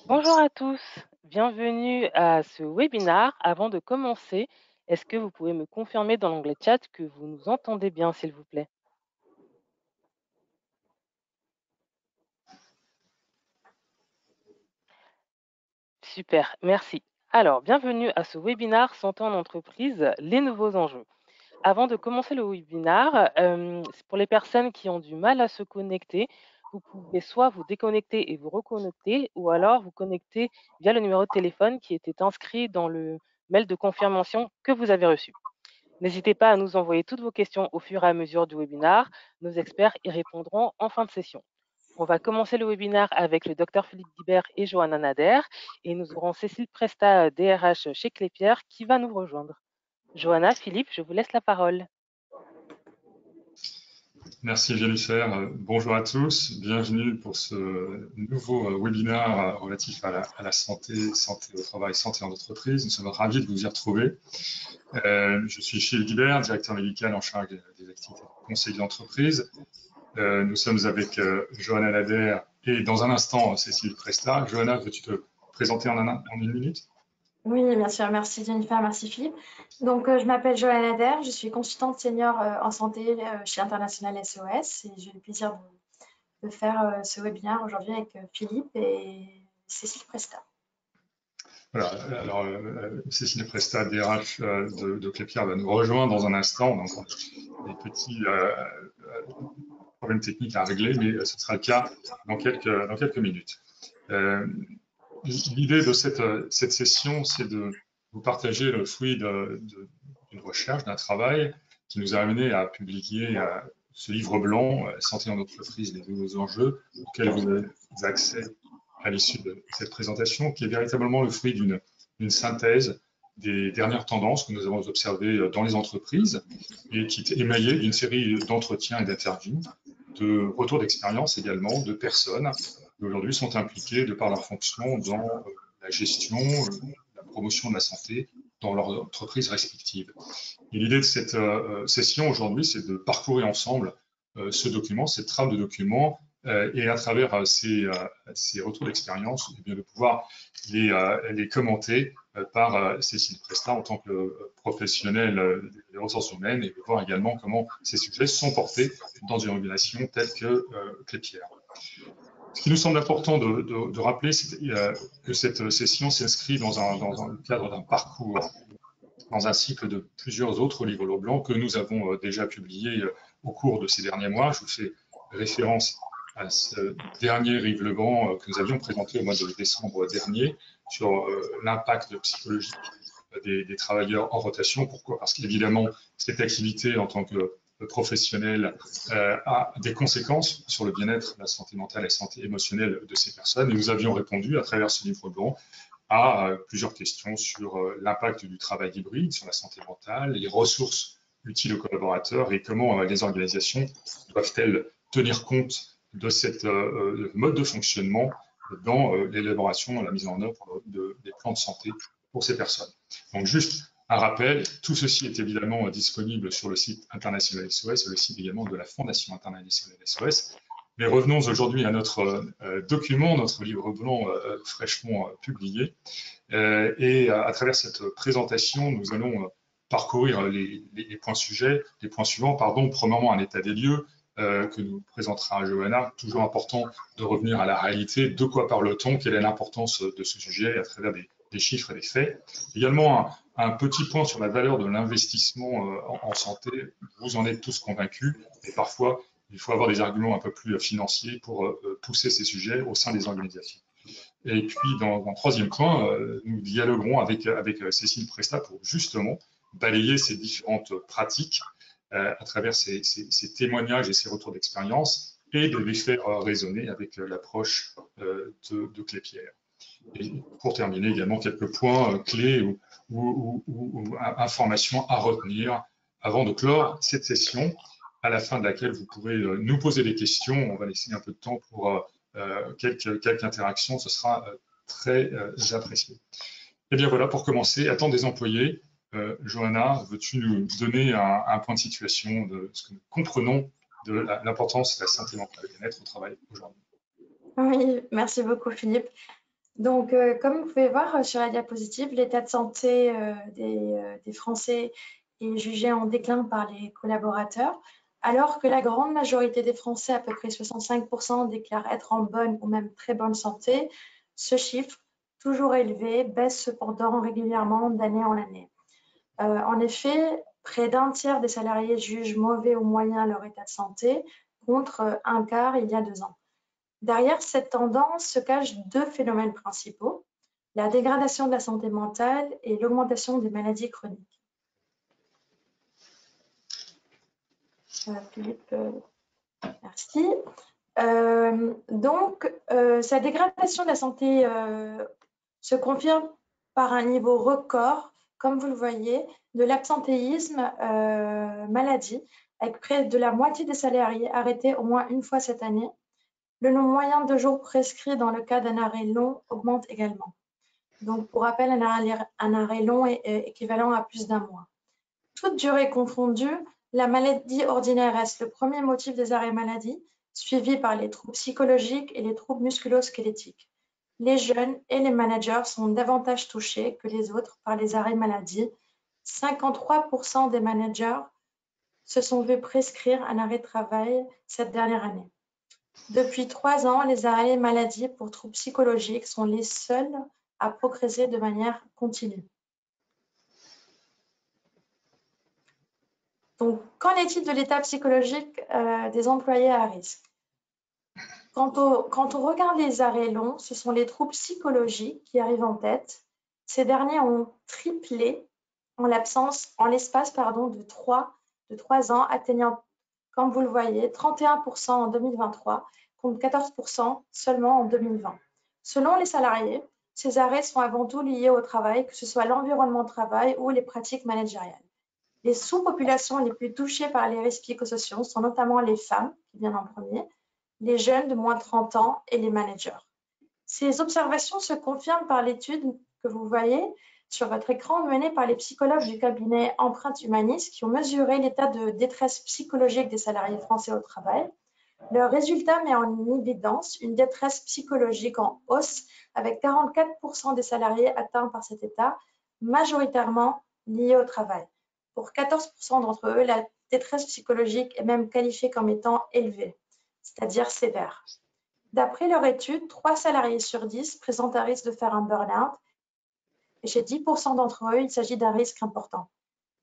Bonjour à tous, bienvenue à ce webinaire. Avant de commencer, est-ce que vous pouvez me confirmer dans l'onglet chat que vous nous entendez bien, s'il vous plaît? Super, merci. Alors, bienvenue à ce webinaire Santé en entreprise, les nouveaux enjeux. Avant de commencer le webinaire, c'est pour les personnes qui ont du mal à se connecter, vous pouvez soit vous déconnecter et vous reconnecter, ou alors vous connecter via le numéro de téléphone qui était inscrit dans le mail de confirmation que vous avez reçu. N'hésitez pas à nous envoyer toutes vos questions au fur et à mesure du webinaire. Nos experts y répondront en fin de session. On va commencer le webinaire avec le Dr Philippe Guibert et Johanna Nader et nous aurons Cécile Presta, DRH chez Clépierre, qui va nous rejoindre. Johanna, Philippe, je vous laisse la parole. Merci Jennifer. Bonjour à tous. Bienvenue pour ce nouveau webinaire relatif à la santé, santé au travail, santé en entreprise. Nous sommes ravis de vous y retrouver. Je suis Philippe Guibert, directeur médical en charge des activités de conseil d'entreprise. Nous sommes avec Johanna Nader et dans un instant Cécile Presta. Johanna, veux-tu te présenter en une minute? Oui, bien sûr. Merci Jennifer, merci Philippe. Donc, je m'appelle Joëlle Adair, je suis consultante senior en santé chez International SOS et j'ai le plaisir de faire ce webinaire aujourd'hui avec Philippe et Cécile Presta. Voilà, alors Cécile Presta, DRH de Clépierre, va nous rejoindre dans un instant. Donc, des petits problèmes techniques à régler, mais ce sera le cas dans quelques minutes. L'idée de cette session, c'est de vous partager le fruit d'une recherche, d'un travail qui nous a amené à publier ce livre blanc, Santé en entreprise, les nouveaux enjeux, auquel vous avez accès à l'issue de cette présentation, qui est véritablement le fruit d'une synthèse des dernières tendances que nous avons observées dans les entreprises et qui est émaillée d'une série d'entretiens et d'interviews, de retours d'expérience également de personnes qui aujourd'hui sont impliquées de par leur fonction dans la gestion, la promotion de la santé dans leurs entreprises respectives. Et l'idée de cette session aujourd'hui, c'est de parcourir ensemble ce document, cette trame de document, et à travers ces retours d'expérience, eh bien, de pouvoir les commenter par Cécile Presta en tant que professionnelle des ressources humaines et de voir également comment ces sujets sont portés dans une organisation telle que Clépierre. Ce qui nous semble important de rappeler, c'est que cette session s'inscrit dans le cadre d'un parcours, dans un cycle de plusieurs autres livres blancs que nous avons déjà publiés au cours de ces derniers mois. Je vous fais référence à ce dernier livre blanc que nous avions présenté au mois de décembre dernier sur l'impact psychologique des travailleurs en rotation. Pourquoi? Parce qu'évidemment, cette activité en tant que professionnel a des conséquences sur le bien-être, la santé mentale et la santé émotionnelle de ces personnes. Et nous avions répondu à travers ce livre blanc à plusieurs questions sur l'impact du travail hybride sur la santé mentale, les ressources utiles aux collaborateurs et comment les organisations doivent-elles tenir compte de cette mode de fonctionnement dans l'élaboration et la mise en œuvre des plans de santé pour ces personnes. Donc juste un rappel, tout ceci est évidemment disponible sur le site International SOS, le site également de la Fondation Internationale SOS. Mais revenons aujourd'hui à notre document, notre livre blanc fraîchement publié. Et à travers cette présentation, nous allons parcourir les points sujets, les points suivants, pardon. Premièrement, un état des lieux que nous présentera Johanna. Toujours important de revenir à la réalité. De quoi parle-t-on? Quelle est l'importance de ce sujet à travers des chiffres et des faits? Également, un petit point sur la valeur de l'investissement en santé. Vous en êtes tous convaincus, et parfois, il faut avoir des arguments un peu plus financiers pour pousser ces sujets au sein des organisations. Et puis, dans un troisième point, nous dialoguerons avec Cécile Presta pour justement balayer ces différentes pratiques à travers ces témoignages et ces retours d'expérience et de les faire résonner avec l'approche de Clépierre. Et pour terminer, également quelques points clés ou informations à retenir avant de clore cette session, à la fin de laquelle vous pourrez nous poser des questions. On va laisser un peu de temps pour quelques interactions, ce sera très apprécié. Et bien voilà, pour commencer, attente des employés. Johanna, veux-tu nous donner un point de situation de ce que nous comprenons de l'importance de la santé mentale et bien-être au travail aujourd'hui? Oui, merci beaucoup Philippe. Donc, comme vous pouvez voir sur la diapositive, l'état de santé des Français est jugé en déclin par les collaborateurs, alors que la grande majorité des Français, à peu près 65%, déclarent être en bonne ou même très bonne santé. Ce chiffre, toujours élevé, baisse cependant régulièrement d'année en année. En effet, près d'un tiers des salariés jugent mauvais ou moyen leur état de santé, contre un quart il y a 2 ans. Derrière cette tendance se cachent deux phénomènes principaux, la dégradation de la santé mentale et l'augmentation des maladies chroniques. Philippe, merci. Cette dégradation de la santé se confirme par un niveau record, comme vous le voyez, de l'absentéisme maladie, avec près de la moitié des salariés arrêtés au moins une fois cette année. Le nombre moyen de jours prescrits dans le cas d'un arrêt long augmente également. Donc, pour rappel, un arrêt long est équivalent à plus d'un mois. Toute durée confondue, la maladie ordinaire reste le premier motif des arrêts maladie, suivi par les troubles psychologiques et les troubles musculo-squelettiques. Les jeunes et les managers sont davantage touchés que les autres par les arrêts maladie. 53% des managers se sont vus prescrire un arrêt de travail cette dernière année. Depuis 3 ans, les arrêts maladie pour troubles psychologiques sont les seuls à progresser de manière continue. Donc, qu'en est-il de l'état psychologique des employés à risque? Quand on regarde les arrêts longs, ce sont les troubles psychologiques qui arrivent en tête. Ces derniers ont triplé en l'espace de 3 ans, atteignant, comme vous le voyez, 31% en 2023 contre 14% seulement en 2020. Selon les salariés, ces arrêts sont avant tout liés au travail, que ce soit l'environnement de travail ou les pratiques managériales. Les sous-populations les plus touchées par les risques psychosociaux sont notamment les femmes, qui viennent en premier, les jeunes de moins de 30 ans et les managers. Ces observations se confirment par l'étude que vous voyez sur votre écran menée par les psychologues du cabinet Empreinte Humanis qui ont mesuré l'état de détresse psychologique des salariés français au travail. Leur résultat met en évidence une détresse psychologique en hausse avec 44% des salariés atteints par cet état, majoritairement liés au travail. Pour 14% d'entre eux, la détresse psychologique est même qualifiée comme étant élevée, c'est-à-dire sévère. D'après leur étude, 3 salariés sur 10 présentent un risque de faire un burn-out et chez 10% d'entre eux, il s'agit d'un risque important.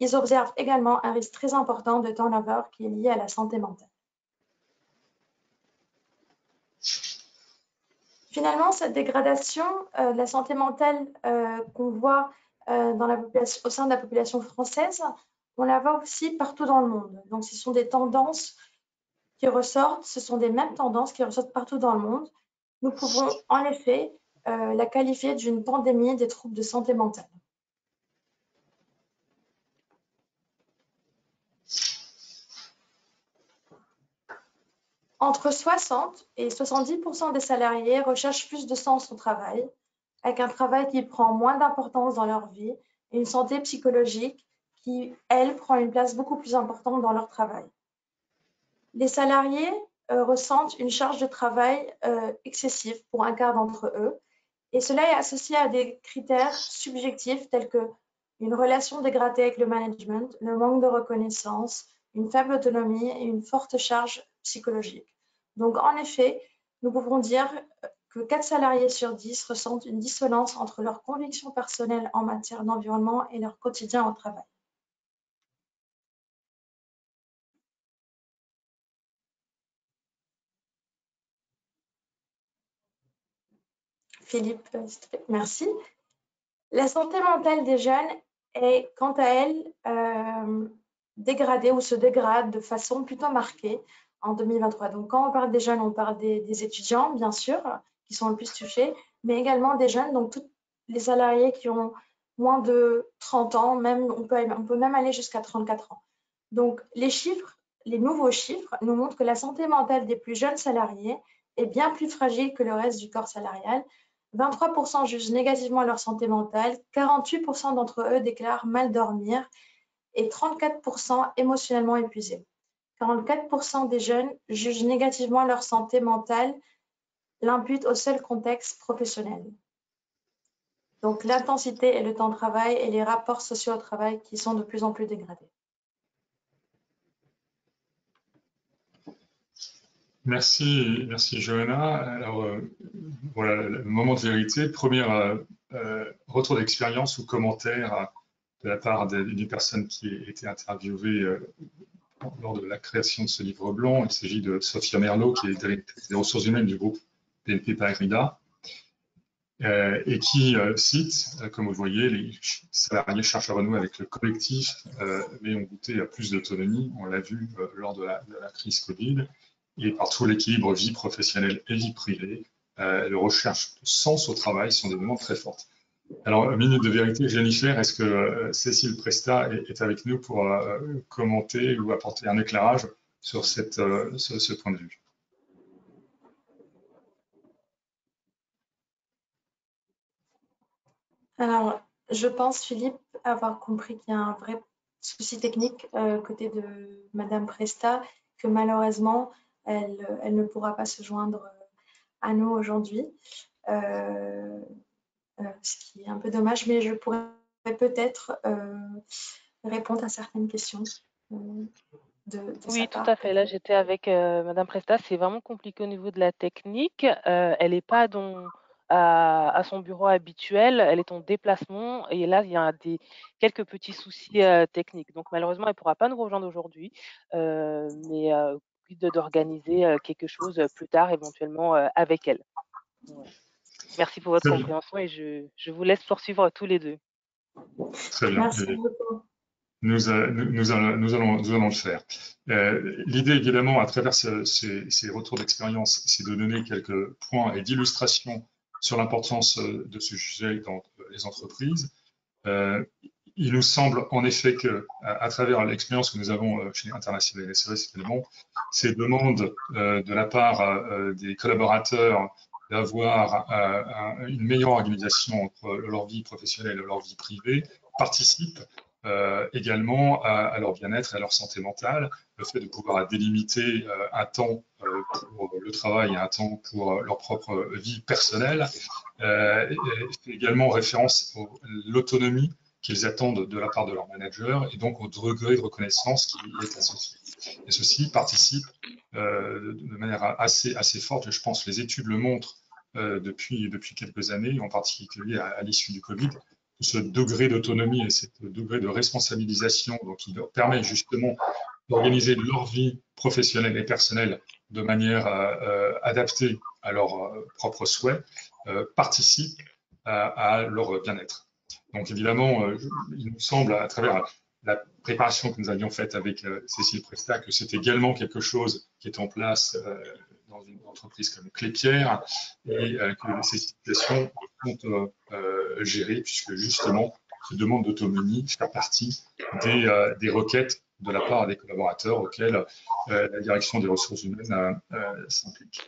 Ils observent également un risque très important de turnover qui est lié à la santé mentale. Finalement, cette dégradation de la santé mentale qu'on voit au sein de la population française, on la voit aussi partout dans le monde. Donc, ce sont des tendances qui ressortent, ce sont des mêmes tendances qui ressortent partout dans le monde. Nous pouvons en effet la qualifier d'une pandémie des troubles de santé mentale. Entre 60 et 70% des salariés recherchent plus de sens au travail, avec un travail qui prend moins d'importance dans leur vie et une santé psychologique qui, elle, prend une place beaucoup plus importante dans leur travail. Les salariés ressentent une charge de travail excessive pour un quart d'entre eux, et cela est associé à des critères subjectifs tels que une relation dégradée avec le management, le manque de reconnaissance, une faible autonomie et une forte charge psychologique. Donc, en effet, nous pouvons dire que 4 salariés sur 10 ressentent une dissonance entre leurs convictions personnelles en matière d'environnement et leur quotidien au travail. Philippe, merci. La santé mentale des jeunes est, quant à elle, dégradée ou se dégrade de façon plutôt marquée en 2023. Donc, quand on parle des jeunes, on parle des étudiants, bien sûr, qui sont le plus touchés, mais également des jeunes, donc tous les salariés qui ont moins de 30 ans, même, on peut même aller jusqu'à 34 ans. Donc, les nouveaux chiffres nous montrent que la santé mentale des plus jeunes salariés est bien plus fragile que le reste du corps salarial. 23% jugent négativement leur santé mentale, 48% d'entre eux déclarent mal dormir et 34% émotionnellement épuisés. 44% des jeunes jugent négativement leur santé mentale, l'imputent au seul contexte professionnel. Donc, l'intensité et le temps de travail et les rapports sociaux au travail qui sont de plus en plus dégradés. Merci, merci Johanna. Alors, voilà, le moment de vérité. Premier retour d'expérience ou commentaire de la part d'une personne qui a été interviewée lors de la création de ce livre blanc. Il s'agit de Sophia Merlot, qui est directrice des ressources humaines du groupe BNP Paribas, et qui cite, comme vous le voyez, les salariés cherchent à renouer avec le collectif, mais ont goûté à plus d'autonomie. On l'a vu lors de la crise Covid. Et partout, l'équilibre vie professionnelle et vie privée, les recherches de sens au travail sont des demandes très fortes. Alors, minute de vérité, Jennifer, est-ce que Cécile Presta est avec nous pour commenter ou apporter un éclairage sur ce point de vue? Alors, je pense, Philippe, avoir compris qu'il y a un vrai souci technique côté de Madame Presta, que malheureusement, elle ne pourra pas se joindre à nous aujourd'hui, ce qui est un peu dommage, mais je pourrais peut-être répondre à certaines questions de sa Oui, tout part. à fait. Là, j'étais avec Madame Presta. C'est vraiment compliqué au niveau de la technique. Elle n'est pas à son bureau habituel. Elle est en déplacement. Et là, il y a quelques petits soucis techniques. Donc, malheureusement, elle ne pourra pas nous rejoindre aujourd'hui. Mais d'organiser quelque chose plus tard, éventuellement avec elle. Voilà. Merci pour votre Très bien, compréhension et je vous laisse poursuivre tous les deux. très bien. Merci beaucoup. Nous allons le faire. L'idée, évidemment, à travers ces retours d'expérience, c'est de donner quelques points et d'illustration sur l'importance de ce sujet dans les entreprises. Il nous semble en effet que, à travers l'expérience que nous avons chez International SOS également, ces demandes de la part des collaborateurs d'avoir une meilleure organisation entre leur vie professionnelle et leur vie privée participent également à leur bien-être et à leur santé mentale. Le fait de pouvoir délimiter un temps pour le travail et un temps pour leur propre vie personnelle fait également référence à l'autonomie qu'ils attendent de la part de leur manager et donc au degré de reconnaissance qui est associé. Et ceci participe de manière assez forte, je pense, les études le montrent depuis quelques années, en particulier à l'issue du Covid, ce degré d'autonomie et ce degré de responsabilisation donc, qui leur permet justement d'organiser leur vie professionnelle et personnelle de manière adaptée à leurs propres souhaits, participe à leur bien-être. Donc évidemment, il nous semble, à travers la préparation que nous avions faite avec Cécile Presta, que c'est également quelque chose qui est en place dans une entreprise comme Clépierre et que ces situations sont gérées puisque justement, ce demande d'autonomie fait partie des requêtes de la part des collaborateurs auxquels la direction des ressources humaines s'implique.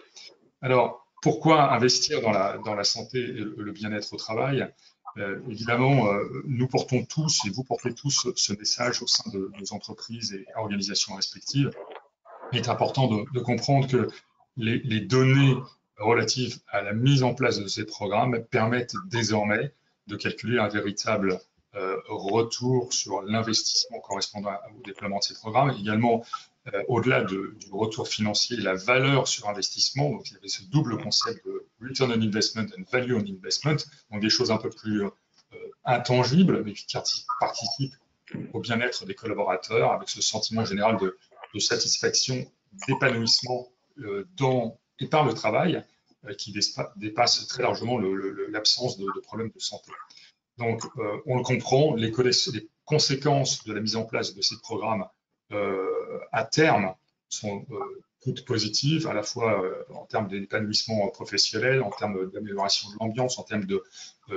Alors, pourquoi investir dans la santé et le bien-être au travail? Évidemment, nous portons tous et vous portez tous ce message au sein de nos entreprises et organisations respectives. Il est important de comprendre que les données relatives à la mise en place de ces programmes permettent désormais de calculer un véritable retour sur l'investissement correspondant au déploiement de ces programmes. Également, au-delà du retour financier, la valeur sur investissement. Donc, il y avait ce double concept de return on investment and value on investment, donc des choses un peu plus intangibles, mais qui participent au bien-être des collaborateurs, avec ce sentiment général de satisfaction, d'épanouissement dans et par le travail, qui dépasse très largement l'absence de problèmes de santé. Donc, on le comprend, les conséquences de la mise en place de ces programmes à terme sont toutes positives, à la fois en termes d'épanouissement professionnel, en termes d'amélioration de l'ambiance, en termes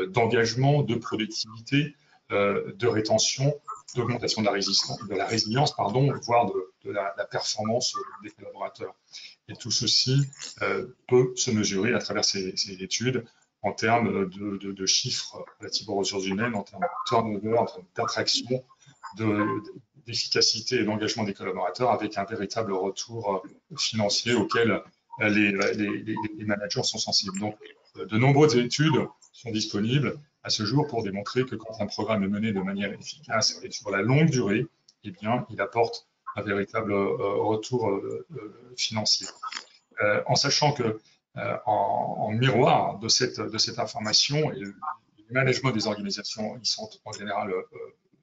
d'engagement, de productivité, de rétention, d'augmentation de la résilience, voire de la performance des collaborateurs. Et tout ceci peut se mesurer à travers ces études en termes de chiffres relatifs aux ressources humaines, en termes de turnover, en termes d'attraction, d'efficacité et d'engagement des collaborateurs, avec un véritable retour financier auquel les managers sont sensibles. Donc, de nombreuses études sont disponibles à ce jour pour démontrer que quand un programme est mené de manière efficace et sur la longue durée, eh bien, il apporte un véritable retour financier. En sachant que en miroir de cette information, et le management des organisations y sont en général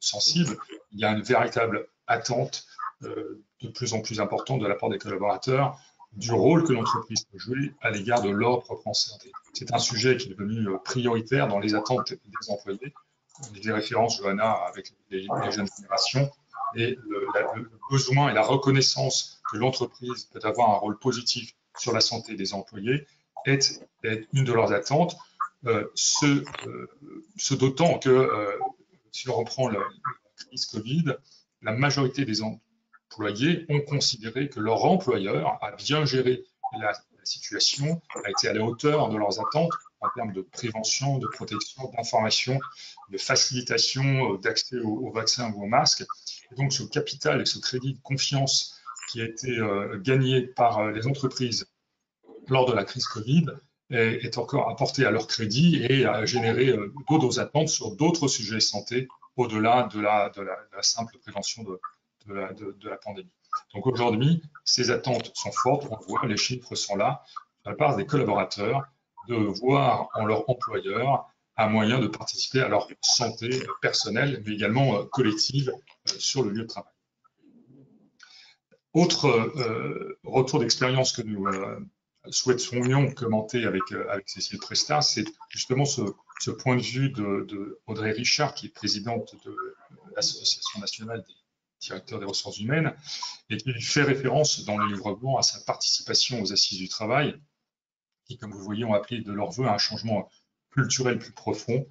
sensibles, il y a une véritable attente de plus en plus importante de la part des collaborateurs du rôle que l'entreprise peut jouer à l'égard de leur propre santé. C'est un sujet qui est devenu prioritaire dans les attentes des employés. On faisait référence, Johanna, avec les jeunes générations, et le besoin et la reconnaissance que l'entreprise peut avoir un rôle positif sur la santé des employés est une de leurs attentes, ce d'autant que, si on reprend la crise Covid, la majorité des employés ont considéré que leur employeur a bien géré la situation, a été à la hauteur de leurs attentes en termes de prévention, de protection, d'information, de facilitation d'accès aux vaccins ou aux masques. Et donc ce capital et ce crédit de confiance qui a été gagné par les entreprises lors de la crise Covid est encore apporté à leur crédit et a généré d'autres attentes sur d'autres sujets de santé au-delà de la simple prévention de la pandémie. Donc aujourd'hui, ces attentes sont fortes, on voit, les chiffres sont là, de la part des collaborateurs, de voir en leur employeur un moyen de participer à leur santé personnelle, mais également collective sur le lieu de travail. Autre retour d'expérience que nous souhaiterions commenter avec Cécile Prestat, c'est justement ce point de vue de Audrey Richard, qui est présidente de l'Association nationale des directeurs des ressources humaines, et qui fait référence dans le livre blanc à sa participation aux assises du travail, qui, comme vous voyez, ont appelé de leur vœu un changement culturel plus profond,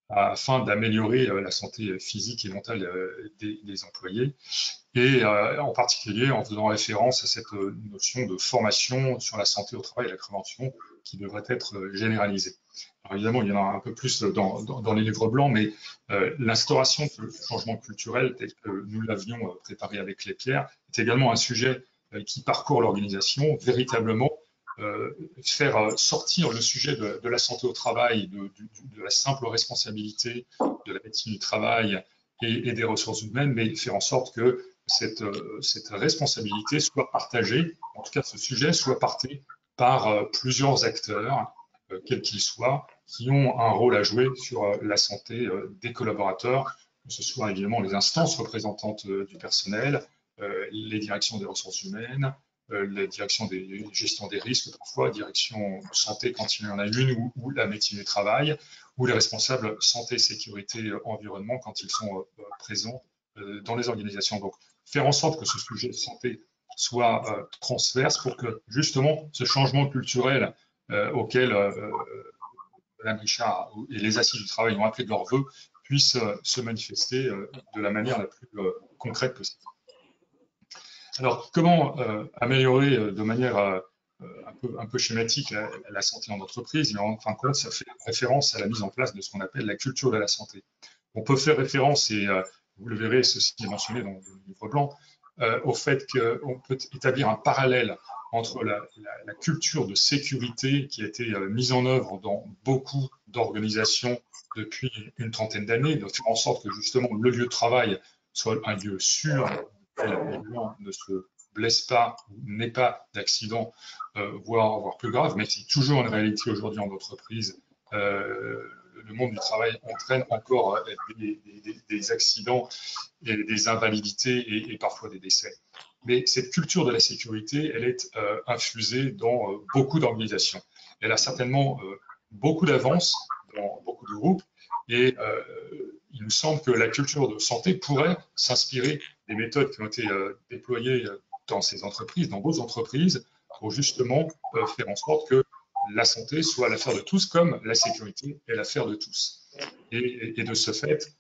afin d'améliorer la santé physique et mentale des employés, et en particulier en faisant référence à cette notion de formation sur la santé au travail et la prévention qui devrait être généralisée. Alors évidemment, il y en a un peu plus dans les livres blancs, mais l'instauration de ce changement culturel tel que nous l'avions préparé avec les Pierres est également un sujet qui parcourt l'organisation, véritablement faire sortir le sujet de la santé au travail, de la simple responsabilité de la médecine du travail et des ressources humaines, mais faire en sorte que cette responsabilité soit partagée, en tout cas ce sujet soit porté par plusieurs acteurs, quels qu'ils soient, qui ont un rôle à jouer sur la santé des collaborateurs, que ce soit évidemment les instances représentantes du personnel, les directions des ressources humaines, la direction des gestion des risques, parfois direction santé quand il y en a une, ou la médecine du travail, ou les responsables santé, sécurité, environnement quand ils sont présents dans les organisations. Donc, faire en sorte que ce sujet de santé soit transverse pour que justement ce changement culturel auquel Mme Richard et les assises du travail ont appelé de leur vœu puisse se manifester de la manière la plus concrète possible. Alors, comment améliorer de manière un peu schématique la santé en entreprise? Mais en fin de compte, ça fait référence à la mise en place de ce qu'on appelle la culture de la santé. On peut faire référence, et vous le verrez, ceci est mentionné dans le livre blanc, au fait qu'on peut établir un parallèle entre la culture de sécurité qui a été mise en œuvre dans beaucoup d'organisations depuis une trentaine d'années, de faire en sorte que justement le lieu de travail soit un lieu sûr, les gens ne se blessent pas, n'aient pas d'accident, voire plus grave, mais c'est toujours une réalité aujourd'hui en entreprise. Le monde du travail entraîne encore des accidents, et des invalidités et parfois des décès. Mais cette culture de la sécurité, elle est infusée dans beaucoup d'organisations. Elle a certainement beaucoup d'avance dans beaucoup de groupes, et il nous semble que la culture de santé pourrait s'inspirer des méthodes qui ont été déployées dans ces entreprises, dans d'autres entreprises, pour justement faire en sorte que la santé soit l'affaire de tous, comme la sécurité est l'affaire de tous. Et de ce fait,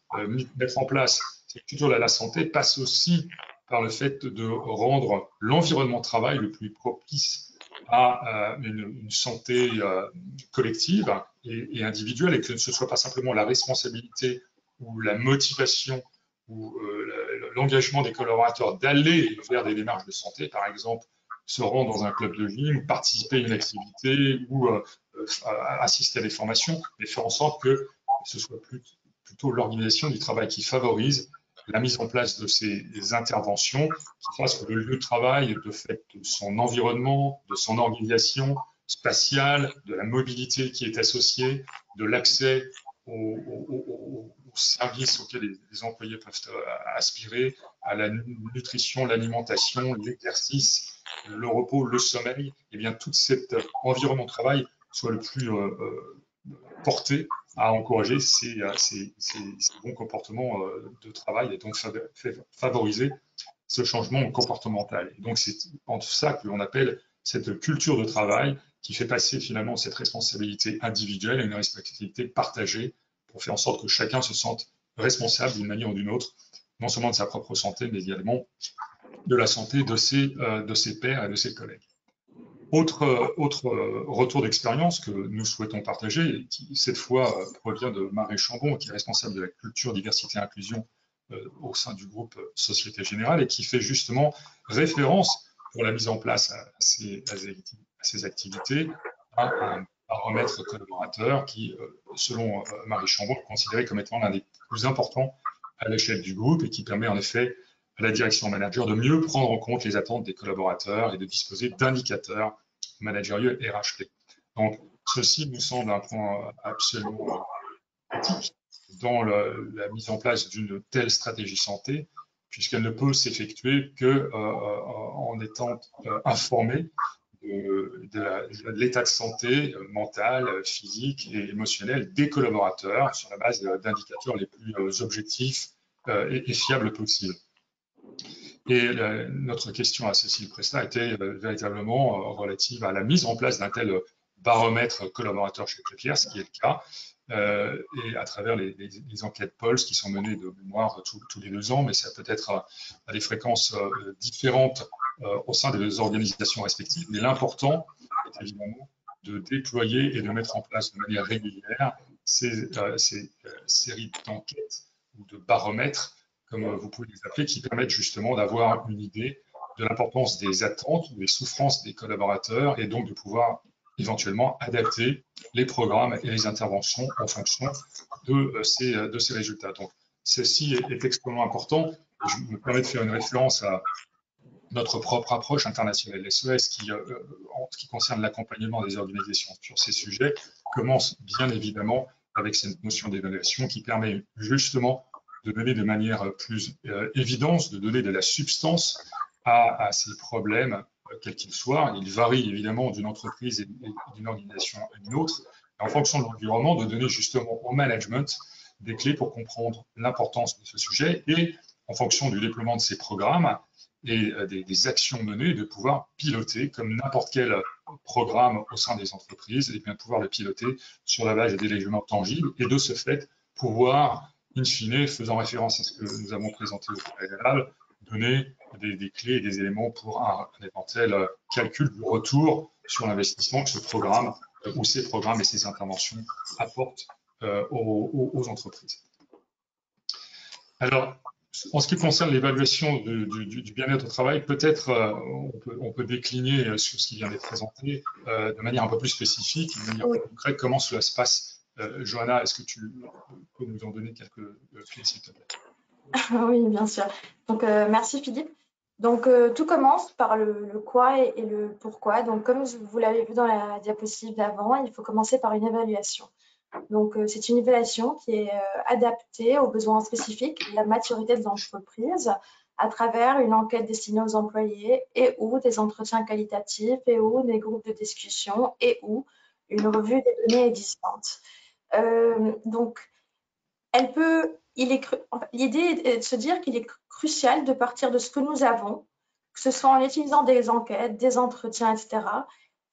mettre en place cette culture de la santé passe aussi par le fait de rendre l'environnement de travail le plus propice à une santé collective et individuelle, et que ce ne soit pas simplement la responsabilité ou la motivation ou l'engagement des collaborateurs d'aller vers des démarches de santé, par exemple se rendre dans un club de gym, participer à une activité ou assister à des formations, mais faire en sorte que ce soit plutôt l'organisation du travail qui favorise la mise en place de ces interventions, qui fasse que le lieu de travail, de fait de son environnement, de son organisation spatiale, de la mobilité qui est associée, de l'accès aux services auxquels les employés peuvent aspirer, à la nutrition, l'alimentation, l'exercice, le repos, le sommeil, et bien tout cet environnement de travail soit le plus porté à encourager ces bons comportements de travail et donc favoriser ce changement comportemental. Et donc c'est en ça que l'on appelle cette culture de travail qui fait passer finalement cette responsabilité individuelle à une responsabilité partagée pour faire en sorte que chacun se sente responsable d'une manière ou d'une autre, non seulement de sa propre santé, mais également de la santé de ses pairs et de ses collègues. Autre retour d'expérience que nous souhaitons partager, et qui cette fois provient de Marie Chambon, qui est responsable de la culture, diversité et inclusion au sein du groupe Société Générale, et qui fait justement référence pour la mise en place à ces activités à un baromètre collaborateur qui, selon Marie Chambon, est considéré comme étant l'un des plus importants à l'échelle du groupe et qui permet en effet à la direction manager de mieux prendre en compte les attentes des collaborateurs et de disposer d'indicateurs managériaux RH clés. Donc, ceci nous semble un point absolument critique dans la mise en place d'une telle stratégie santé, puisqu'elle ne peut s'effectuer qu'en étant informée de l'état de santé mental, physique et émotionnel des collaborateurs sur la base d'indicateurs les plus objectifs et fiables possibles. Et notre question à Cécile Presta était véritablement relative à la mise en place d'un tel baromètre collaborateur chez Klépierre, ce qui est le cas, et à travers les enquêtes POLS qui sont menées de mémoire tous les 2 ans, mais ça peut être à des fréquences différentes au sein des organisations respectives. Mais l'important est évidemment de déployer et de mettre en place de manière régulière ces séries d'enquêtes ou de baromètres, comme vous pouvez les appeler, qui permettent justement d'avoir une idée de l'importance des attentes ou des souffrances des collaborateurs et donc de pouvoir éventuellement adapter les programmes et les interventions en fonction de ces résultats. Donc, ceci est extrêmement important. Je me permets de faire une référence à notre propre approche internationale SOS qui, en ce qui concerne l'accompagnement des organisations sur ces sujets, commence bien évidemment avec cette notion d'évaluation qui permet justement de donner de manière plus évidente, de donner de la substance à ces problèmes, quels qu'ils soient. Ils varient évidemment d'une entreprise et d'une organisation à une autre. Et en fonction de l'environnement, de donner justement au management des clés pour comprendre l'importance de ce sujet et en fonction du déploiement de ces programmes et des actions menées, de pouvoir piloter comme n'importe quel programme au sein des entreprises et bien pouvoir le piloter sur la base d'éléments tangibles et de ce fait pouvoir in fine, faisant référence à ce que nous avons présenté au préalable, donner des clés et des éléments pour un éventuel calcul du retour sur l'investissement que ce programme ou ces programmes et ces interventions apportent aux entreprises. Alors, en ce qui concerne l'évaluation du bien-être au travail, peut-être on peut décliner sur ce qui vient d'être présenté de manière un peu plus spécifique, de manière plus concrète, comment cela se passe. Johanna, est-ce que tu peux nous en donner quelques clés, s'il te plaît? Oui, bien sûr. Donc, merci Philippe. Donc, tout commence par le quoi et le pourquoi. Donc, comme vous l'avez vu dans la diapositive d'avant, il faut commencer par une évaluation. Donc, c'est une évaluation qui est adaptée aux besoins spécifiques et à la maturité de l'entreprise à travers une enquête destinée aux employés et ou des entretiens qualitatifs et ou des groupes de discussion et ou une revue des données existantes. Donc, l'idée est de se dire qu'il est crucial de partir de ce que nous avons, que ce soit en utilisant des enquêtes, des entretiens, etc.,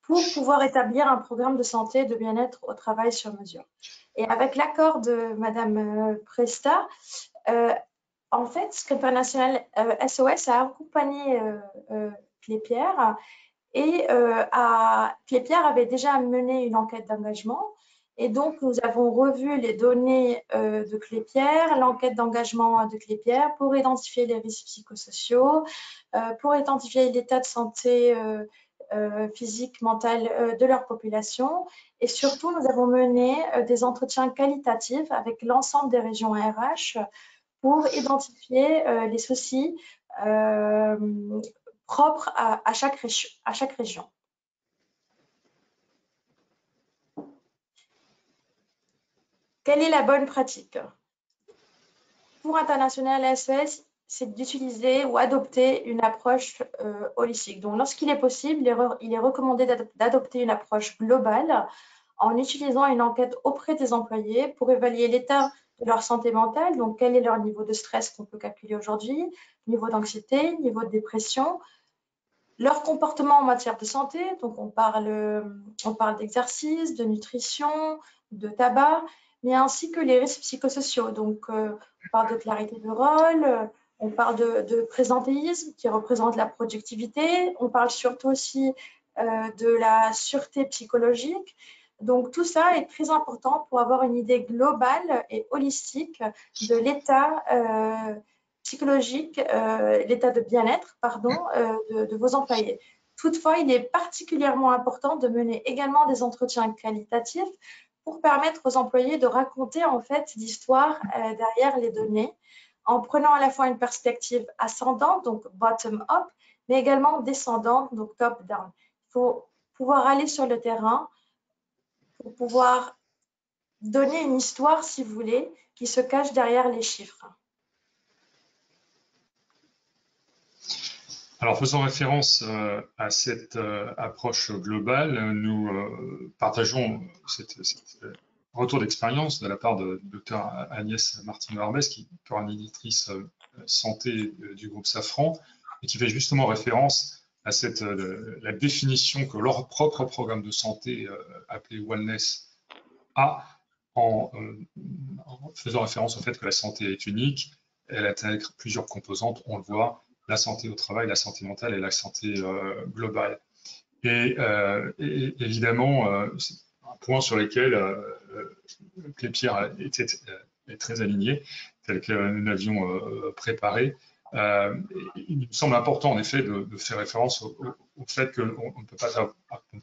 pour pouvoir établir un programme de santé et de bien-être au travail sur mesure. Et avec l'accord de Madame Presta, en fait, Screener National SOS a accompagné Klépierre et Klépierre avait déjà mené une enquête d'engagement. Et donc, nous avons revu les données de Klépierre, l'enquête d'engagement de Klépierre pour identifier les risques psychosociaux, pour identifier l'état de santé physique, mentale de leur population. Et surtout, nous avons mené des entretiens qualitatifs avec l'ensemble des régions RH pour identifier les soucis propres à chaque région. Quelle est la bonne pratique? Pour International SES, c'est d'utiliser ou adopter une approche holistique. Donc, lorsqu'il est possible, il est recommandé d'adopter une approche globale en utilisant une enquête auprès des employés pour évaluer l'état de leur santé mentale, donc quel est leur niveau de stress qu'on peut calculer aujourd'hui, niveau d'anxiété, niveau de dépression, leur comportement en matière de santé, donc on parle d'exercice, de nutrition, de tabac, mais ainsi que les risques psychosociaux. Donc, on parle de clarité de rôle, on parle de présentéisme qui représente la productivité, on parle surtout aussi de la sûreté psychologique. Donc, tout ça est très important pour avoir une idée globale et holistique de l'état psychologique, l'état de bien-être, de vos employés. Toutefois, il est particulièrement important de mener également des entretiens qualitatifs pour permettre aux employés de raconter en fait l'histoire derrière les données, en prenant à la fois une perspective ascendante, donc bottom-up, mais également descendante, donc top-down. Il faut pouvoir aller sur le terrain pour pouvoir donner une histoire, si vous voulez, qui se cache derrière les chiffres. Alors, faisant référence à cette approche globale, nous partageons cette retour d'expérience de la part de Dr Agnès Martino-Arbès, qui est coordinatrice santé du groupe Safran, et qui fait justement référence à la définition que leur propre programme de santé appelé Wellness a, en faisant référence au fait que la santé est unique. Elle intègre plusieurs composantes, on le voit, la santé au travail, la santé mentale et la santé globale. Et évidemment, c'est un point sur lequel Pierre est très aligné, tel que nous l'avions préparé. Il me semble important, en effet, de faire référence au fait qu'on ne peut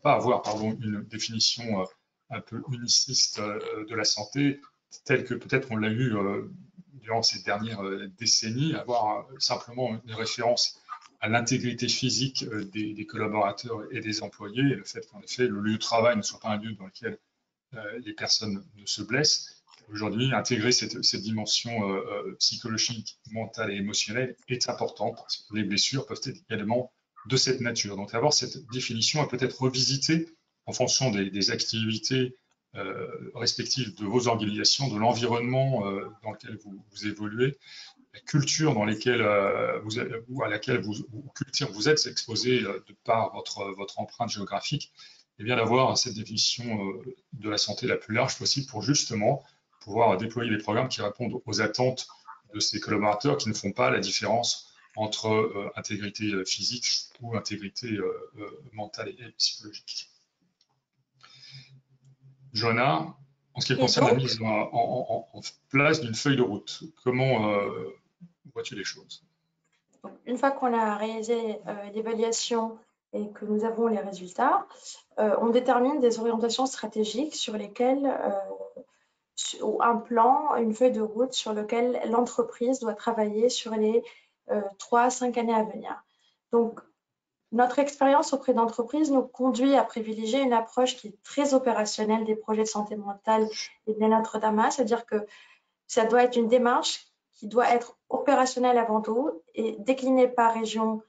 pas avoir une définition un peu uniciste de la santé, telle que peut-être on l'a eu durant ces dernières décennies, avoir simplement une référence à l'intégrité physique des collaborateurs et des employés, et le fait qu'en effet le lieu de travail ne soit pas un lieu dans lequel les personnes ne se blessent. Aujourd'hui, intégrer cette dimension psychologique, mentale et émotionnelle est important parce que les blessures peuvent être également de cette nature. Donc avoir cette définition, elle peut être revisitée en fonction des activités respectives de vos organisations, de l'environnement dans lequel vous évoluez, la culture dans laquelle à laquelle vous êtes exposé de par votre empreinte géographique, et bien d'avoir cette définition de la santé la plus large possible pour justement pouvoir déployer des programmes qui répondent aux attentes de ces collaborateurs qui ne font pas la différence entre intégrité physique ou intégrité mentale et psychologique. Johanna, en ce qui concerne la mise en place d'une feuille de route, comment vois-tu les choses? Donc, une fois qu'on a réalisé l'évaluation et que nous avons les résultats, on détermine des orientations stratégiques sur lesquelles, ou un plan, une feuille de route sur lequel l'entreprise doit travailler sur les 3 à 5 années à venir. Donc, notre expérience auprès d'entreprises nous conduit à privilégier une approche qui est très opérationnelle des projets de santé mentale et bien-être d'AMA, c'est-à-dire que ça doit être une démarche qui doit être opérationnelle avant tout et déclinée par région,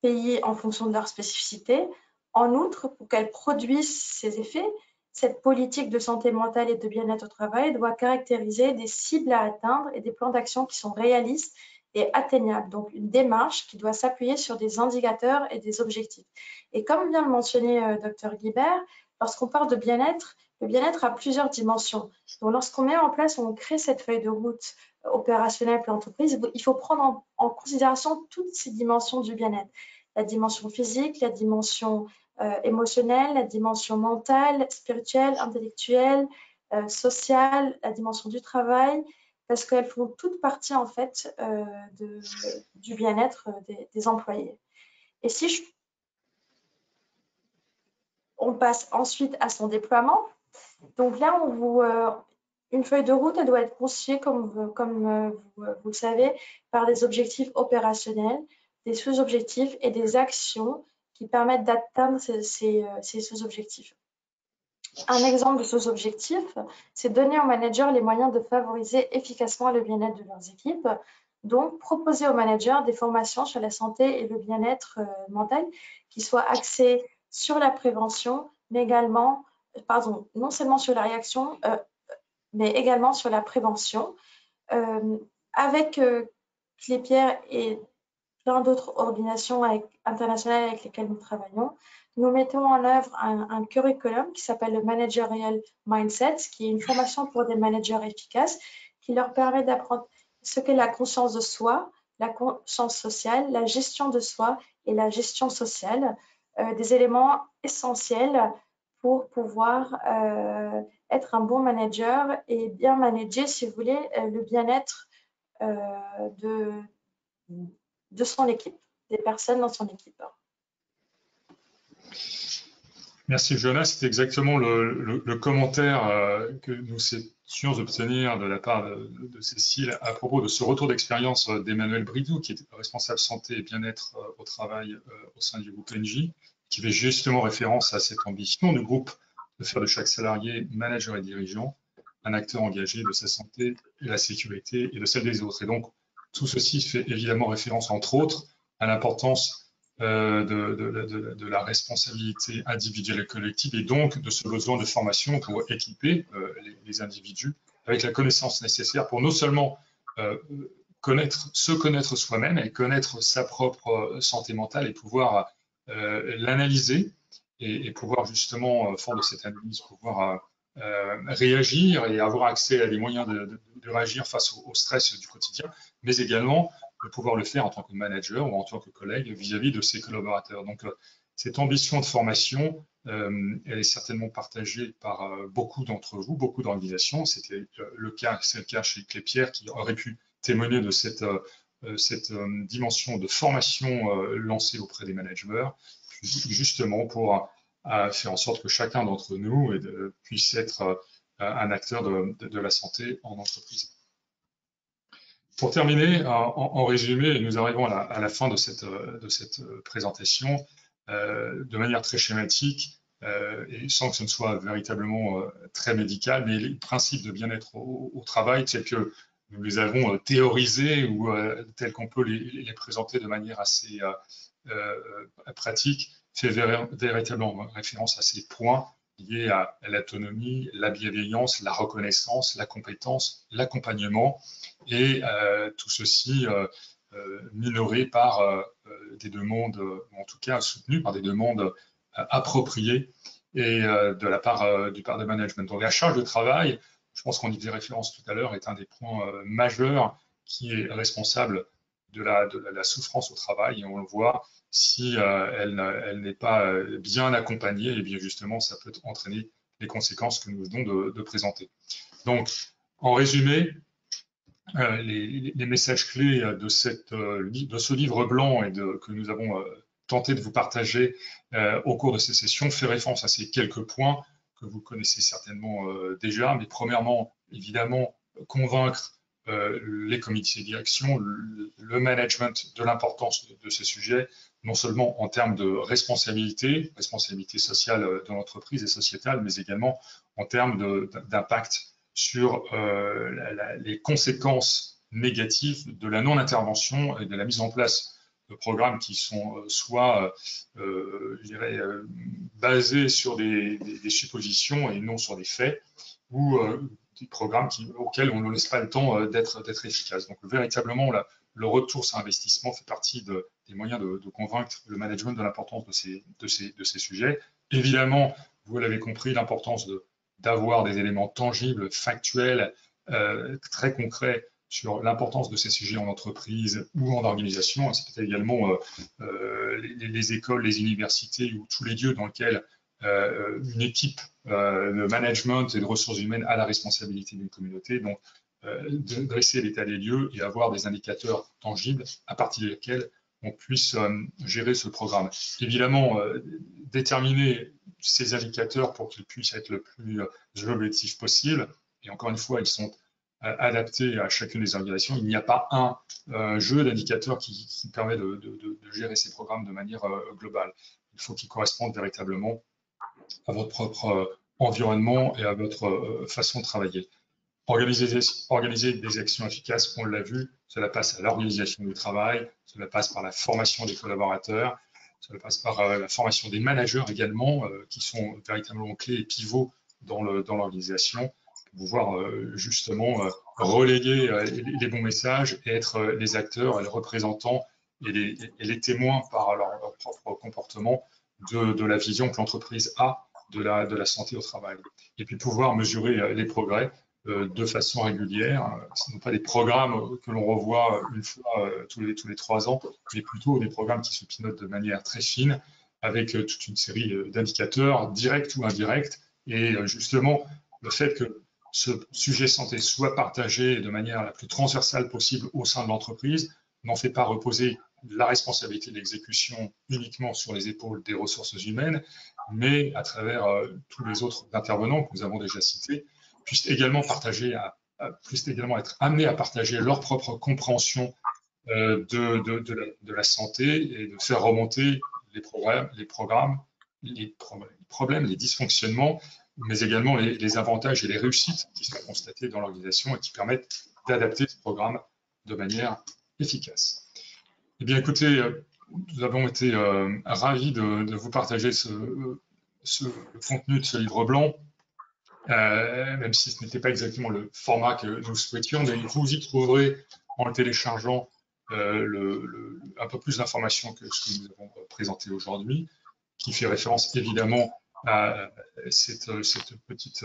pays en fonction de leur spécificité. En outre, pour qu'elle produise ses effets, cette politique de santé mentale et de bien-être au travail doit caractériser des cibles à atteindre et des plans d'action qui sont réalistes et atteignables. Donc, une démarche qui doit s'appuyer sur des indicateurs et des objectifs. Et comme vient de mentionner Dr Guibert, lorsqu'on parle de bien-être, le bien-être a plusieurs dimensions. Donc, lorsqu'on met en place, on crée cette feuille de route opérationnelle pour l'entreprise, il faut prendre en considération toutes ces dimensions du bien-être. La dimension physique, la dimension émotionnelle, la dimension mentale, spirituelle, intellectuelle, sociale, la dimension du travail, parce qu'elles font toutes partie en fait du bien-être des employés. Et si je On passe ensuite à son déploiement. Donc là, une feuille de route, elle doit être constituée, comme vous le savez, par des objectifs opérationnels, des sous-objectifs et des actions qui permettent d'atteindre ces sous-objectifs. Un exemple de sous-objectif, c'est donner aux managers les moyens de favoriser efficacement le bien-être de leurs équipes. Donc, proposer aux managers des formations sur la santé et le bien-être mental qui soient axées sur la prévention, mais également, non seulement sur la réaction, mais également sur la prévention. Avec Clépierre et plein d'autres organisations internationales avec lesquelles nous travaillons, nous mettons en œuvre un curriculum qui s'appelle le Managerial Mindset, qui est une formation pour des managers efficaces, qui leur permet d'apprendre ce qu'est la conscience de soi, la conscience sociale, la gestion de soi et la gestion sociale, des éléments essentiels pour pouvoir être un bon manager et bien manager, si vous voulez, le bien-être de son équipe, des personnes dans son équipe. Merci Jonas, c'est exactement le commentaire que nous souhaitions obtenir de la part de Cécile à propos de ce retour d'expérience d'Emmanuel Bridou, qui est responsable santé et bien-être au travail au sein du groupe Engie, qui fait justement référence à cette ambition du groupe de faire de chaque salarié, manager et dirigeant, un acteur engagé de sa santé et la sécurité et de celle des autres. Et donc, tout ceci fait évidemment référence, entre autres, à l'importance de la responsabilité individuelle et collective et donc de ce besoin de formation pour équiper les individus avec la connaissance nécessaire pour non seulement se connaître soi-même et connaître sa propre santé mentale et pouvoir l'analyser et pouvoir justement, fort de cette analyse, pouvoir réagir et avoir accès à des moyens de réagir face au stress du quotidien, mais également de pouvoir le faire en tant que manager ou en tant que collègue vis-à-vis de ses collaborateurs. Donc, cette ambition de formation, elle est certainement partagée par beaucoup d'entre vous, beaucoup d'organisations. C'est le cas chez Clépierre qui aurait pu témoigner de cette dimension de formation lancée auprès des managers, justement pour faire en sorte que chacun d'entre nous puisse être un acteur de la santé en entreprise. Pour terminer, en résumé, nous arrivons à la fin de cette présentation de manière très schématique et sans que ce ne soit véritablement très médical, mais les principes de bien-être au travail tels que nous les avons théorisés ou tels qu'on peut les présenter de manière assez pratique, fait véritablement référence à ces points liés à l'autonomie, la bienveillance, la reconnaissance, la compétence, l'accompagnement, et tout ceci minoré par des demandes, ou en tout cas soutenu par des demandes appropriées et de la part du management. Donc la charge de travail, je pense qu'on y faisait référence tout à l'heure, est un des points majeurs qui est responsable de la souffrance au travail, et on le voit, si elle n'est pas bien accompagnée, et bien justement ça peut entraîner les conséquences que nous venons de présenter. Donc en résumé, les messages clés de ce livre blanc et que nous avons tenté de vous partager au cours de ces sessions fait référence à ces quelques points que vous connaissez certainement déjà, mais premièrement, évidemment, convaincre les comités de direction, le management de l'importance de ces sujets, non seulement en termes de responsabilité sociale de l'entreprise et sociétale, mais également en termes d'impact sur les conséquences négatives de la non-intervention et de la mise en place de programmes qui sont soit, je dirais, basés sur des suppositions et non sur des faits, ou des programmes auxquels on ne laisse pas le temps d'être efficace. Donc véritablement, le retour sur investissement fait partie des moyens de convaincre le management de l'importance de ces sujets. Évidemment, vous l'avez compris, l'importance d'avoir des éléments tangibles, factuels, très concrets sur l'importance de ces sujets en entreprise ou en organisation. C'est peut-être également les écoles, les universités ou tous les lieux dans lesquels une équipe de management et de ressources humaines a la responsabilité d'une communauté. Donc, de dresser l'état des lieux et avoir des indicateurs tangibles à partir desquels on puisse gérer ce programme. Évidemment, déterminer ces indicateurs pour qu'ils puissent être le plus objectifs possible. Et encore une fois, ils sont adaptés à chacune des organisations. Il n'y a pas un jeu d'indicateurs qui permet de gérer ces programmes de manière globale. Il faut qu'ils correspondent véritablement à votre propre environnement et à votre façon de travailler. Organiser des actions efficaces, on l'a vu, cela passe à l'organisation du travail, cela passe par la formation des collaborateurs, cela passe par la formation des managers également, qui sont véritablement clés et pivots dans l'organisation, pour pouvoir justement relayer les bons messages et être les acteurs, les représentants et les témoins par leur propre comportement de la vision que l'entreprise a de la santé au travail. Et puis pouvoir mesurer les progrès de façon régulière. Ce ne sont pas des programmes que l'on revoit une fois tous les 3 ans, mais plutôt des programmes qui se pilotent de manière très fine, avec toute une série d'indicateurs, directs ou indirects. Et justement, le fait que ce sujet santé soit partagé de manière la plus transversale possible au sein de l'entreprise n'en fait pas reposer la responsabilité de l'exécution uniquement sur les épaules des ressources humaines, mais à travers tous les autres intervenants que nous avons déjà cités, puissent également être amenés à partager leur propre compréhension de la santé et de faire remonter les problèmes, les dysfonctionnements, mais également les avantages et les réussites qui sont constatés dans l'organisation et qui permettent d'adapter ce programme de manière efficace. Eh bien, écoutez, nous avons été ravis de vous partager le contenu de ce livre blanc. Même si ce n'était pas exactement le format que nous souhaitions, mais vous y trouverez en le téléchargeant un peu plus d'informations que ce que nous avons présenté aujourd'hui, qui fait référence évidemment à cette petite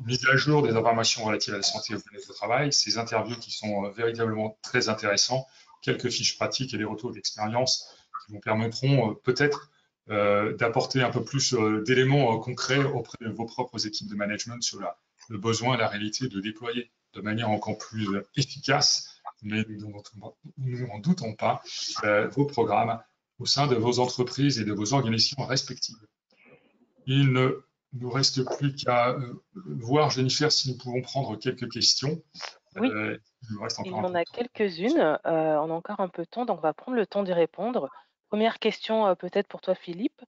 mise à jour des informations relatives à la santé et au bien-être au travail, ces interviews qui sont véritablement très intéressants, quelques fiches pratiques et des retours d'expérience qui vous permettront peut-être d'apporter un peu plus d'éléments concrets auprès de vos propres équipes de management sur le besoin et la réalité de déployer de manière encore plus efficace, mais nous n'en doutons pas, vos programmes au sein de vos entreprises et de vos organisations respectives. Il ne nous reste plus qu'à voir, Jennifer, si nous pouvons prendre quelques questions. Oui, il y en a quelques-unes. On a encore un peu de temps, donc on va prendre le temps d'y répondre. Première question peut-être pour toi, Philippe.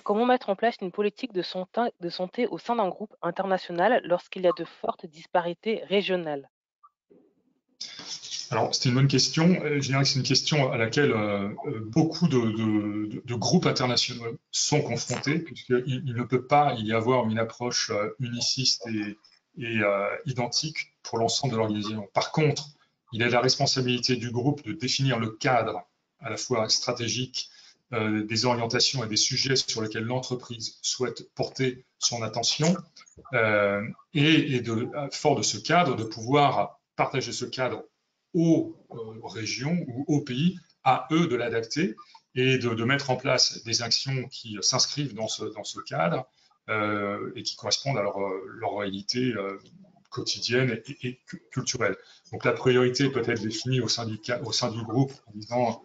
Comment mettre en place une politique de santé au sein d'un groupe international lorsqu'il y a de fortes disparités régionales? Alors, c'est une bonne question. Je dirais que c'est une question à laquelle beaucoup de groupes internationaux sont confrontés, puisqu'il ne peut pas y avoir une approche uniciste et identique pour l'ensemble de l'organisation. Par contre, il est la responsabilité du groupe de définir le cadre à la fois stratégique, des orientations et des sujets sur lesquels l'entreprise souhaite porter son attention, fort de ce cadre, de pouvoir partager ce cadre aux régions ou aux pays, à eux de l'adapter et de mettre en place des actions qui s'inscrivent dans ce cadre et qui correspondent à leur réalité quotidienne et culturelle. Donc la priorité peut être définie au sein du groupe en disant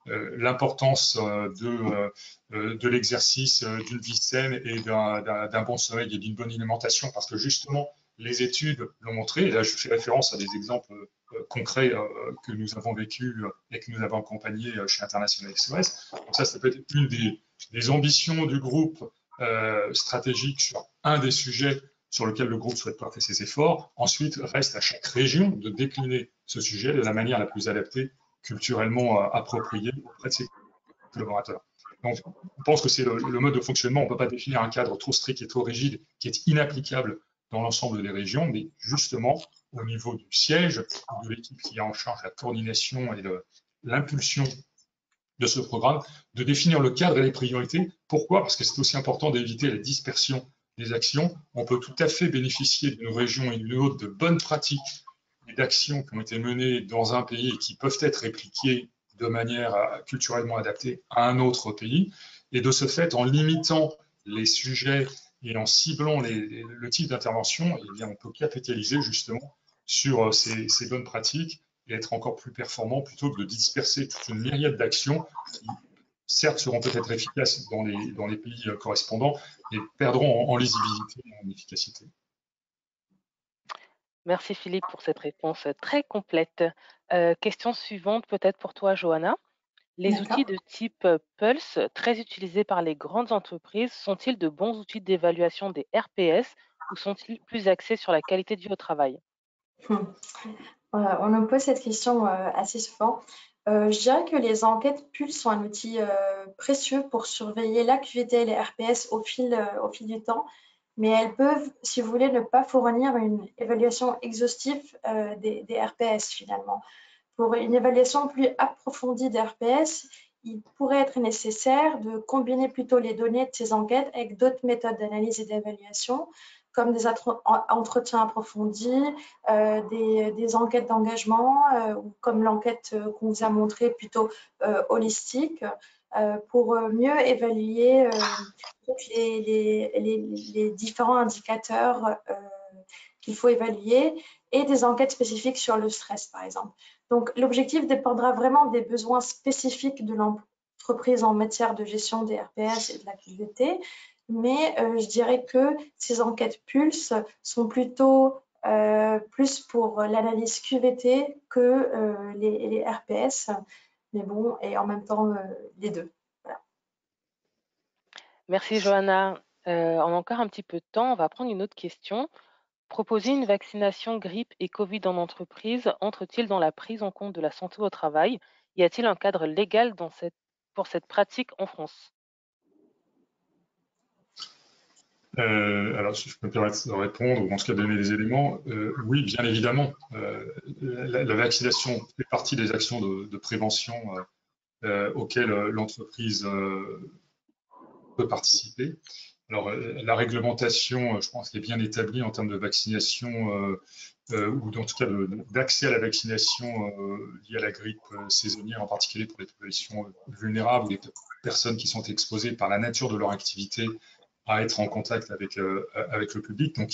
l'importance de l'exercice, d'une vie saine et d'un bon sommeil et d'une bonne alimentation, parce que justement, les études l'ont montré, et là je fais référence à des exemples concrets que nous avons vécus et que nous avons accompagnés chez International SOS. Donc ça peut être une des ambitions du groupe stratégique sur un des sujets sur lequel le groupe souhaite porter ses efforts. Ensuite, reste à chaque région de décliner ce sujet de la manière la plus adaptée, culturellement appropriée auprès de ses collaborateurs. Donc, on pense que c'est le mode de fonctionnement. On ne peut pas définir un cadre trop strict et trop rigide qui est inapplicable dans l'ensemble des régions, mais justement, au niveau du siège, de l'équipe qui a en charge la coordination et l'impulsion de ce programme, de définir le cadre et les priorités. Pourquoi? Parce que c'est aussi important d'éviter la dispersion des actions. On peut tout à fait bénéficier d'une région et d'une autre de bonnes pratiques et d'actions qui ont été menées dans un pays et qui peuvent être répliquées de manière culturellement adaptée à un autre pays. Et de ce fait, en limitant les sujets et en ciblant le type d'intervention, eh bien, on peut capitaliser justement sur ces bonnes pratiques et être encore plus performant plutôt que de disperser toute une myriade d'actions qui certes, seront peut-être efficaces dans les pays correspondants, mais perdront en lisibilité et en efficacité. Merci Philippe pour cette réponse très complète. Question suivante peut-être pour toi, Johanna. Les outils D'accord. de type Pulse, très utilisés par les grandes entreprises, sont-ils de bons outils d'évaluation des RPS ou sont-ils plus axés sur la qualité de vie au travail? On nous pose cette question assez souvent. Je dirais que les enquêtes Pulse sont un outil précieux pour surveiller l'acuité et les RPS au fil du temps, mais elles peuvent, si vous voulez, ne pas fournir une évaluation exhaustive des RPS finalement. Pour une évaluation plus approfondie des RPS, il pourrait être nécessaire de combiner plutôt les données de ces enquêtes avec d'autres méthodes d'analyse et d'évaluation, comme des entretiens approfondis, des enquêtes d'engagement, ou comme l'enquête qu'on vous a montrée plutôt holistique, pour mieux évaluer tous les différents indicateurs qu'il faut évaluer et des enquêtes spécifiques sur le stress, par exemple. Donc, l'objectif dépendra vraiment des besoins spécifiques de l'entreprise en matière de gestion des RPS et de la QVT, mais je dirais que ces enquêtes Pulse sont plutôt plus pour l'analyse QVT que les RPS, mais bon, et en même temps les deux. Voilà. Merci Johanna. On a encore un petit peu de temps, on va prendre une autre question. Proposer une vaccination grippe et Covid en entreprise entre-t-il dans la prise en compte de la santé au travail? Y a-t-il un cadre légal pour cette pratique en France? Alors, si je peux me permettre de répondre, ou en tout cas donner des éléments, oui, bien évidemment. La vaccination fait partie des actions de prévention auxquelles l'entreprise peut participer. Alors, la réglementation, je pense qu'elle est bien établie en termes de vaccination, ou en tout cas d'accès à la vaccination liée à la grippe saisonnière, en particulier pour les populations vulnérables ou les personnes qui sont exposées par la nature de leur activité à être en contact avec le public. Donc,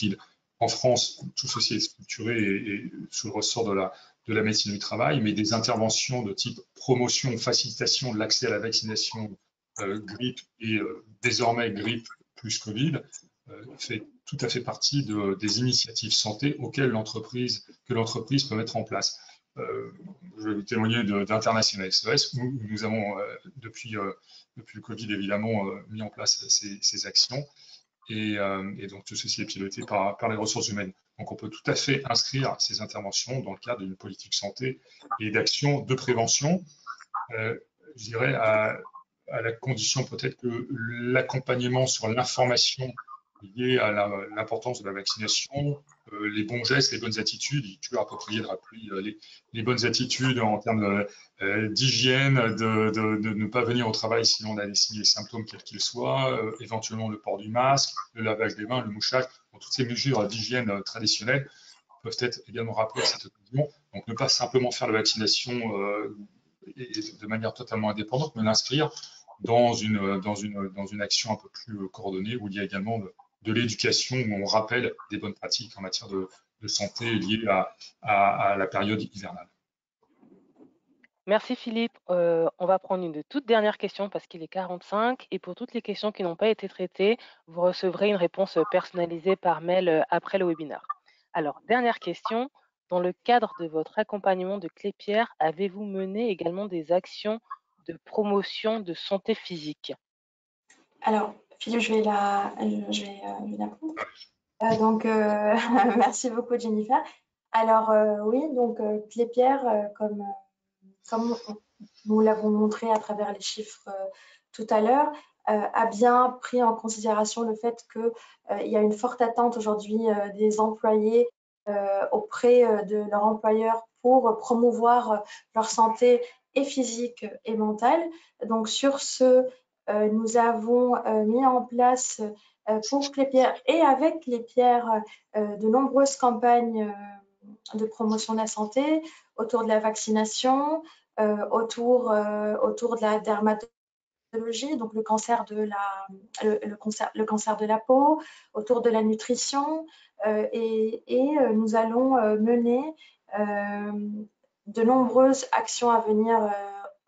en France, tout ceci est structuré et sous le ressort de la médecine du travail, mais des interventions de type promotion, facilitation de l'accès à la vaccination grippe et désormais grippe plus Covid fait tout à fait partie des initiatives santé auxquelles que l'entreprise peut mettre en place. Je vais vous témoigner d'International SOS où nous avons, depuis le Covid évidemment, mis en place ces actions. Et donc tout ceci est piloté par les ressources humaines. Donc on peut tout à fait inscrire ces interventions dans le cadre d'une politique santé et d'actions de prévention, je dirais à la condition peut-être que l'accompagnement sur l'information liée à l'importance de la vaccination, les bons gestes, les bonnes attitudes, il est toujours approprié de rappeler les bonnes attitudes en termes d'hygiène, de ne pas venir au travail si on a des signes et symptômes quels qu'ils soient, éventuellement le port du masque, le lavage des mains, le mouchage, toutes ces mesures d'hygiène traditionnelles peuvent être également rappelées à cette occasion. Donc ne pas simplement faire la vaccination et de manière totalement indépendante, mais l'inscrire dans une action un peu plus coordonnée où il y a également de l'éducation, où on rappelle des bonnes pratiques en matière de santé liées à la période hivernale. Merci Philippe. On va prendre une toute dernière question parce qu'il est 45 et pour toutes les questions qui n'ont pas été traitées, vous recevrez une réponse personnalisée par mail après le webinaire. Alors, dernière question. Dans le cadre de votre accompagnement de Clépierre, avez-vous mené également des actions de promotion de santé physique? Alors, Philippe, je vais la prendre. Donc, merci beaucoup, Jennifer. Alors, oui, donc Clépierre, comme nous l'avons montré à travers les chiffres tout à l'heure, a bien pris en considération le fait qu'il y a une forte attente aujourd'hui des employés auprès de leur employeur pour promouvoir leur santé et physique et mentale. Donc, sur ce, nous avons mis en place pour Clépierre et avec Clépierre de nombreuses campagnes de promotion de la santé autour de la vaccination, autour de la dermatologie, donc le cancer de la peau, autour de la nutrition, et nous allons mener de nombreuses actions à venir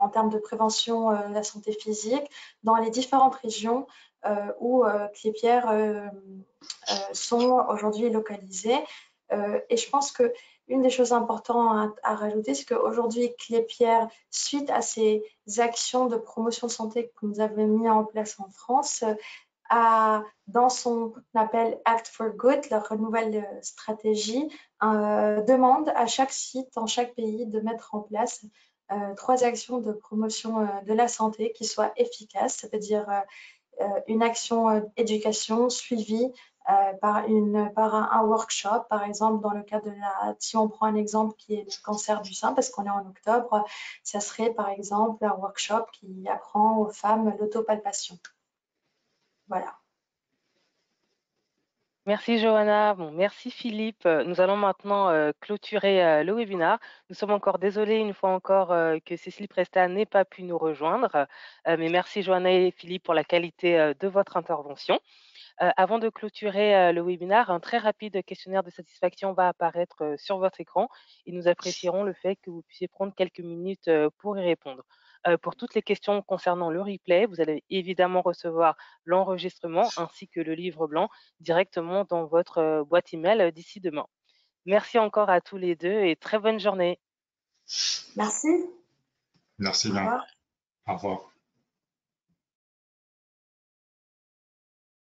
en termes de prévention de la santé physique dans les différentes régions où Clépierre sont aujourd'hui localisées. Et je pense qu'une des choses importantes à rajouter, c'est qu'aujourd'hui, Clépierre, suite à ces actions de promotion de santé que nous avons mis en place en France, dans son appel Act for Good, leur nouvelle stratégie, demande à chaque site, dans chaque pays, de mettre en place 3 actions de promotion de la santé qui soient efficaces, c'est-à-dire une action éducation suivie par un workshop, par exemple, dans le cas si on prend un exemple qui est le cancer du sein, parce qu'on est en octobre, ça serait par exemple un workshop qui apprend aux femmes l'autopalpation. Voilà. Merci Johanna, bon, merci Philippe. Nous allons maintenant clôturer le webinaire. Nous sommes encore désolés une fois encore que Cécile Presta n'ait pas pu nous rejoindre, mais merci Johanna et Philippe pour la qualité de votre intervention. Avant de clôturer le webinaire, un très rapide questionnaire de satisfaction va apparaître sur votre écran et nous apprécierons le fait que vous puissiez prendre quelques minutes pour y répondre. Pour toutes les questions concernant le replay, vous allez évidemment recevoir l'enregistrement ainsi que le livre blanc directement dans votre boîte email d'ici demain. Merci encore à tous les deux et très bonne journée. Merci. Merci Au bien. revoir. Au revoir.